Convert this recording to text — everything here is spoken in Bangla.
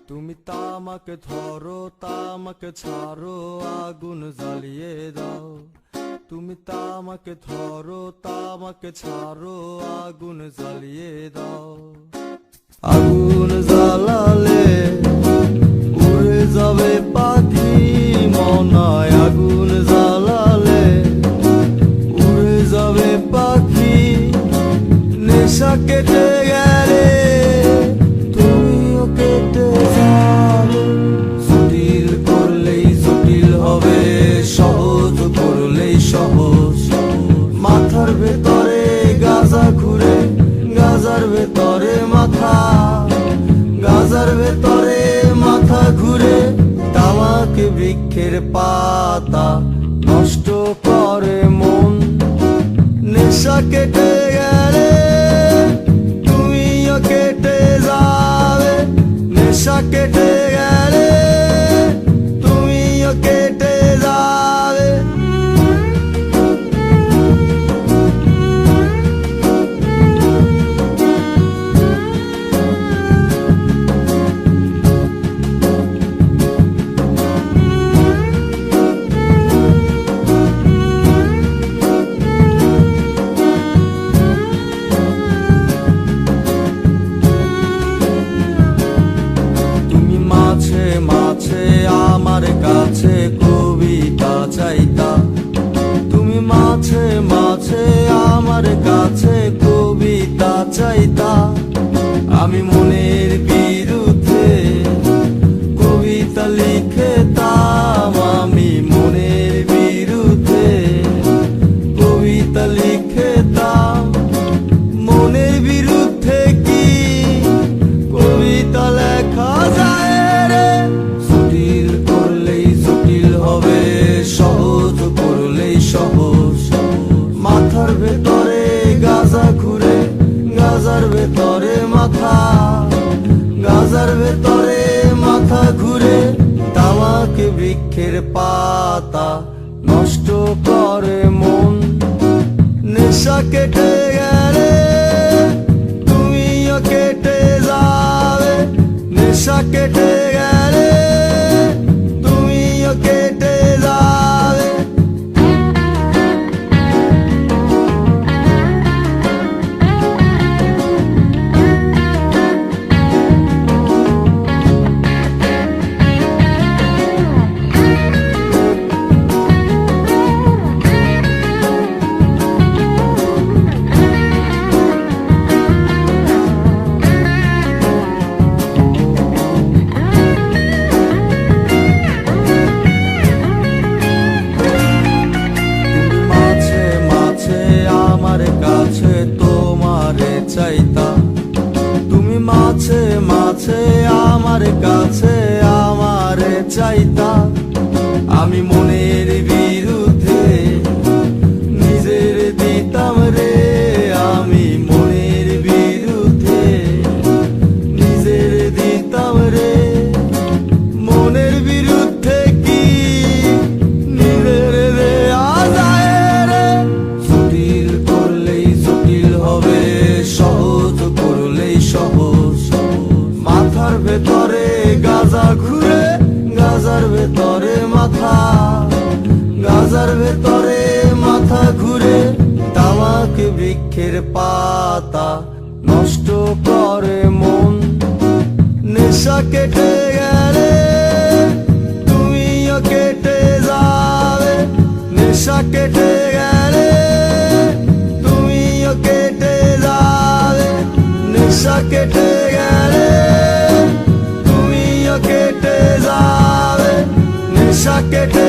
তুমি তামাকে ধরো তামাকে ছাড়ো আগুন জ্বালিয়ে দাও। তুমি তামাকে ধরো তামাকে ছাড়ো আগুন জ্বালিয়ে দাও। আগুন জ্বালালে উড়ে যাবে পাখি মনায়। আগুন জ্বালালে উড়ে যাবে পাখি। নেশা কেটে গেলে তুমিও কেটে যাবে। জটিল করলেই জটিল হবে, সহজ করলেই সহজ। মাথার ভেতরে গাজা ঘুরে, গাজার ভেতরে মাথা, গাজার ভেতরে মাথা ঘুরে। তামাক বৃক্ষের পাতা নষ্ট করে মন। নেশা কেটে গেলে তুমিও কেটে যাবে। নেশা কেটে গেলে তুমিও কেটে যাবে। মাঝে আমার কাছে কবিতা চাইতা। তুমি মাঝে মাঝে আমার কাছে কবিতা চাইতা। আমি মনের বিরুদ্ধে কবিতা লিখতাম। আমি মনের বিরুদ্ধে কবিতা লিখতাম। মনের বিরুদ্ধে কি কবিতা লেখা যায়? জটিল করলেই জটিল হবে, সহজ করলেই সহজ। মাথার ভেতরে গাজা ঘুরে, গাজার ভেতরে মাথা, গাজার ভেতরে মাথা ঘুরে। তামাক বৃক্ষের পাতা নষ্ট করে মন। নেশা কেটে গেলে তুমিও কেটে যাবে। নেশা কেটে গেলে তুমিও কেটে যাবে। তুমি মাঝে মাঝে আমার কাছে আমারে চাইতা। আমি মনের বিরুদ্ধে নিজের দিতাম রে। আমি মনের বিরুদ্ধে নিজের দিতাম রে। মনের বিরুদ্ধে কি নিজের দেয়া যায় রে? জটিল করলেই জটিল হবে, সহজ করলেই সহজ। মাথার ভেতরে গাজা ঘুরে, গাজার ভেতরে মাথা, গাজার ভেতরে মাথা ঘুরে। তামাক বৃক্ষের পাতা নষ্ট করে মন। নেশা কেটে গেলে তুমিও কেটে যাবে। নেশা কেটে গেলে তুমিও কেটে যাবে। নেশা কেটে গেলে তুমিও কেটে যাবে। নেশা কেটে